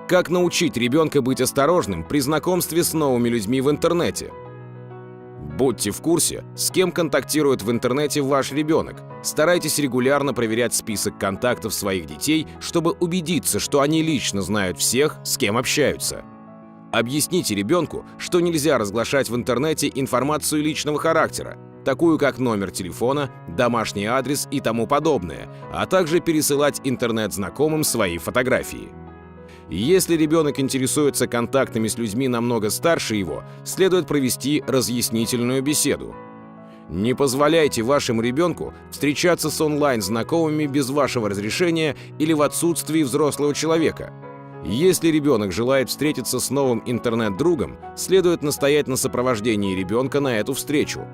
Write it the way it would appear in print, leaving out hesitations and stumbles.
Как научить ребенка быть осторожным при знакомстве с новыми людьми в интернете? Будьте в курсе, с кем контактирует в интернете ваш ребенок. Старайтесь регулярно проверять список контактов своих детей, чтобы убедиться, что они лично знают всех, с кем общаются. Объясните ребенку, что нельзя разглашать в интернете информацию личного характера, такую как номер телефона, домашний адрес и тому подобное, а также пересылать интернет-знакомым свои фотографии. Если ребенок интересуется контактами с людьми намного старше его, следует провести разъяснительную беседу. Не позволяйте вашему ребенку встречаться с онлайн-знакомыми без вашего разрешения или в отсутствии взрослого человека. Если ребенок желает встретиться с новым интернет-другом, следует настоять на сопровождении ребенка на эту встречу.